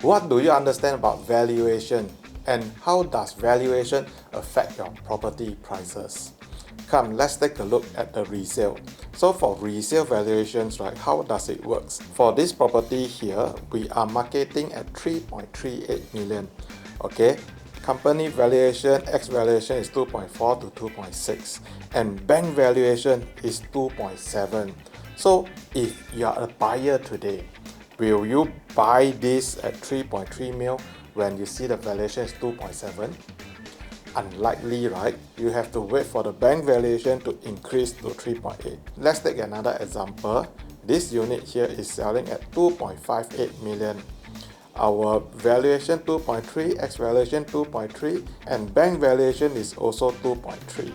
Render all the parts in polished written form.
What do you understand about valuation, and how does valuation affect your property prices? Come, let's take a look at the resale. So for resale valuations, right, how does it work? For this property here, we are marketing at 3.38 million. Okay, company valuation, X valuation is 2.4 to 2.6, and bank valuation is 2.7. So if you are a buyer today, will you buy this at 3.3 mil when you see the valuation is 2.7? Unlikely, right? You have to wait for the bank valuation to increase to 3.8. Let's take another example. This unit here is selling at 2.58 million. Our valuation 2.3, X valuation 2.3, and bank valuation is also 2.3.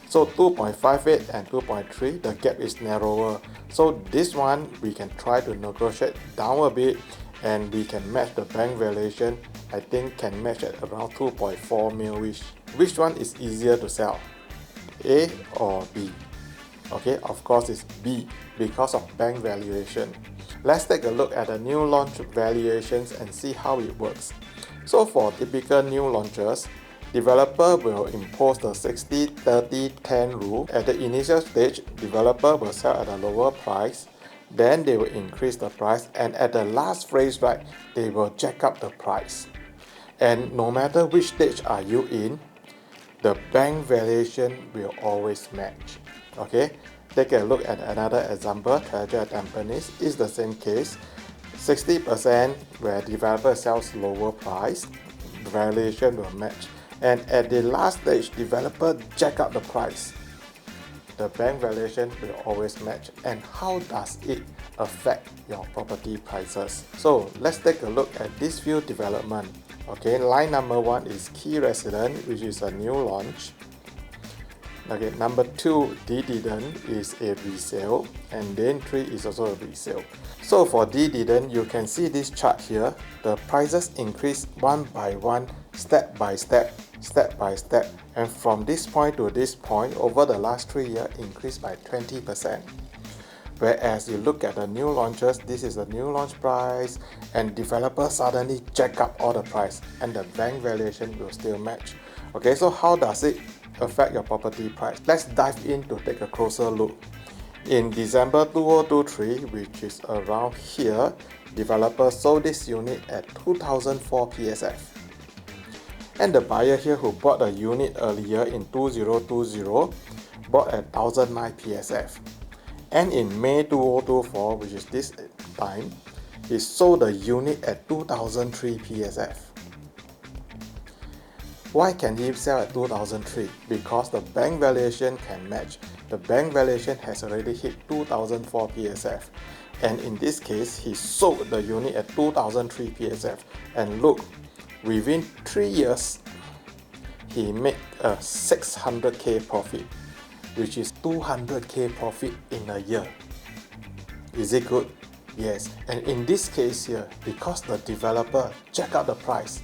So 2.58 and 2.3, the gap is narrower. So this one we can try to negotiate down a bit, and we can match the bank valuation. I think can match at around 2.4 mil. Which one is easier to sell? A or B? Okay, of course it's B because of bank valuation. Let's take a look at the new launch valuations and see how it works. So for typical new launches, developer will impose the 60-30-10 rule. At the initial stage, developer will sell at a lower price, then they will increase the price, and at the last phase, right, they will jack up the price. And no matter which stage are you in, the bank valuation will always match. Okay, take a look at another example. Treasure at Tampines is the same case. 60% where developer sells lower price, valuation will match. And at the last stage, developer jack up the price, the bank valuation will always match. And how does it affect your property prices? So let's take a look at this few development. Okay, line number 1 is Key Resident, which is a new launch. Okay, number 2, Didden is a resale, and then 3 is also a resale. So for Didden, you can see this chart here. The prices increase one by one, step by step, and from this point to this point, over the last 3 years, increased by 20%. Whereas you look at the new launches, this is the new launch price, and developers suddenly jack up all the price, and the bank valuation will still match. Okay, so how does it affect your property price? Let's dive in to take a closer look. In December 2023, which is around here, developer sold this unit at 2004 PSF. And the buyer here who bought the unit earlier in 2020 bought at 1009 PSF. And in May 2024, which is this time, he sold the unit at 2003 PSF. Why can he sell at 2003? Because the bank valuation can match. The bank valuation has already hit 2004 PSF. And in this case, he sold the unit at 2003 PSF. And look, within 3 years, he made a 600k profit, which is 200k profit in a year. Is it good? Yes. And in this case here, because the developer jack up the price,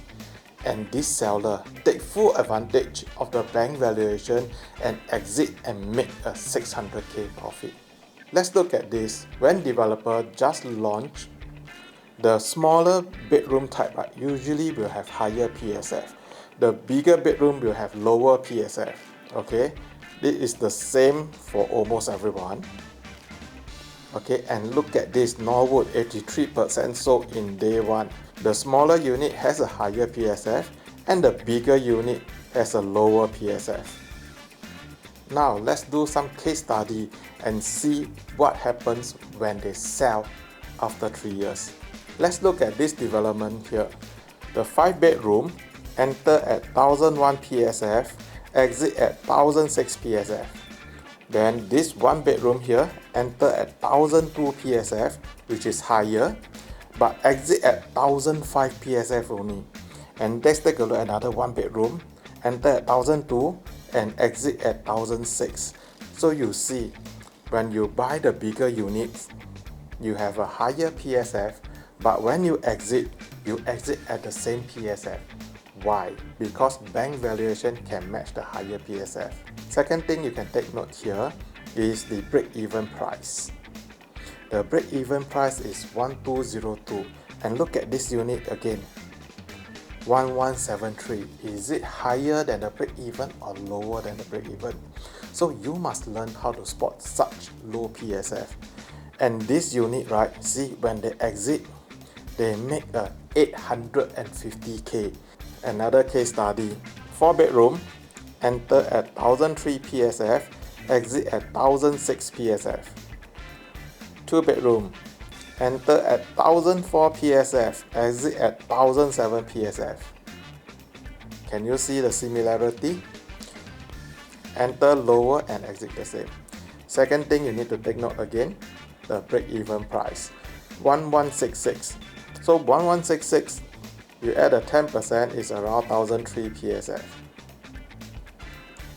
and this seller take full advantage of the bank valuation and exit and make a 600k profit. Let's look at this. When developer just launch, the smaller bedroom type, right, usually will have higher PSF. The bigger bedroom will have lower PSF. Okay, this is the same for almost everyone. Okay, and look at this, Norwood 83% sold in day 1. The smaller unit has a higher PSF, and the bigger unit has a lower PSF. Now let's do some case study and see what happens when they sell after 3 years. Let's look at this development here. The 5-bedroom enter at 1001 PSF, exit at 1006 PSF. Then this 1-bedroom here enter at 1002 PSF, which is higher, but exit at 1005 PSF only. And let's take a look at another 1-bedroom, enter at 1002 and exit at 1006. So you see, when you buy the bigger units, you have a higher PSF, but when you exit at the same PSF. Why? Because bank valuation can match the higher PSF. Second thing you can take note here is the break-even price. The break-even price is 1202, And look at this unit again. 1173. Is it higher than the break-even or lower than the break-even? So you must learn how to spot such low PSF. And this unit, right, see, when they exit, they make a 850k. Another case study, 4-bedroom, enter at 1003 PSF, exit at 1006 PSF. 2-bedroom, enter at 1004 PSF, exit at 1007 PSF. Can you see the similarity? Enter lower and exit the same. Second thing you need to take note again, the break-even price, 1166. So 1166, you add a 10% is around 1003 PSF.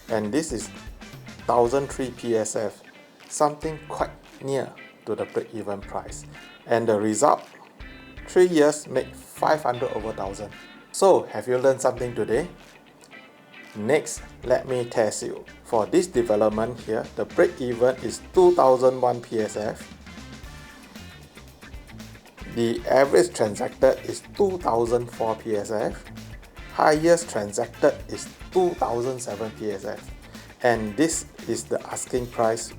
And this is 1003 PSF, something quite near to the break-even price. And the result, 3 years make 500 over 1000. So have you learned something today? Next, let me test you. For this development here, the break-even is 2001 PSF. The average transacted is 2004 PSF. Highest transacted is 2007 PSF. And this is the asking price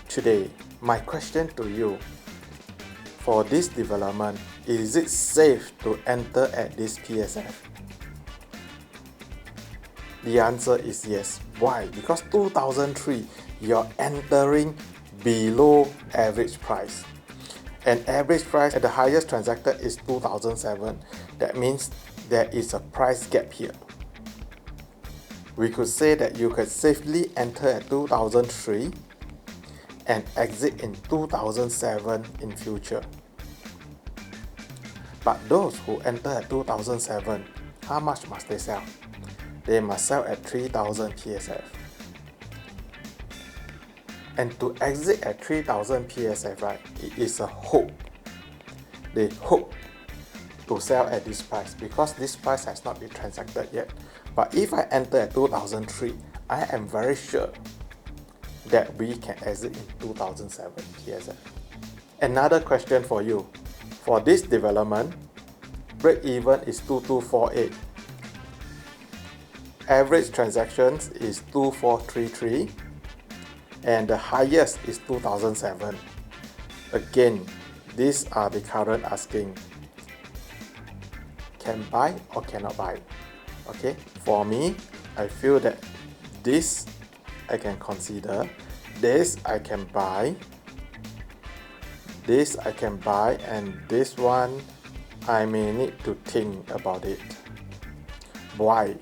today. My question to you, for this development, is it safe to enter at this PSF? The answer is yes. Why? Because 2003, you're entering below average price. And average price at the highest transacted is 2007. That means there is a price gap here. We could say that you could safely enter at 2003 and exit in 2007 in future. But those who enter at 2007, how much must they sell? They must sell at 3000 PSF. And to exit at 3000 PSF, right, it is a hope. They hope to sell at this price because this price has not been transacted yet. But if I enter at 2003, I am very sure that we can exit in 2007 PSF. Another question for you. For this development, break-even is 2248. Average transactions is 2433 and the highest is 2007. Again, these are the current asking. Can buy or cannot buy? Okay, for me, I feel that this I can consider, this I can buy, this I can buy, and this one I may need to think about it. Why?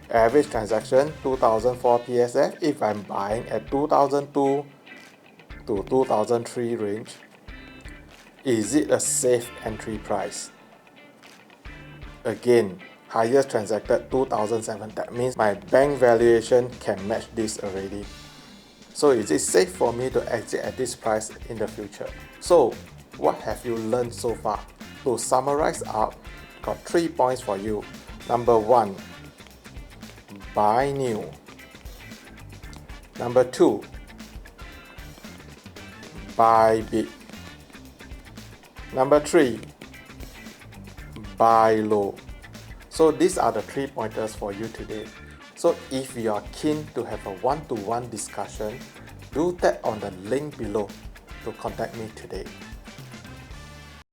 Average transaction 2004 PSF. If I'm buying at 2002 to 2003 range, is it a safe entry price? Again, highest transacted 2007. That means my bank valuation can match this already. So is it safe for me to exit at this price in the future? So what have you learned so far? To summarize up, got 3 points for you. Number 1, buy new. Number 2, buy big. Number 3, buy low. So these are the 3 pointers for you today. So if you are keen to have a one-to-one discussion, do tap on the link below to contact me today.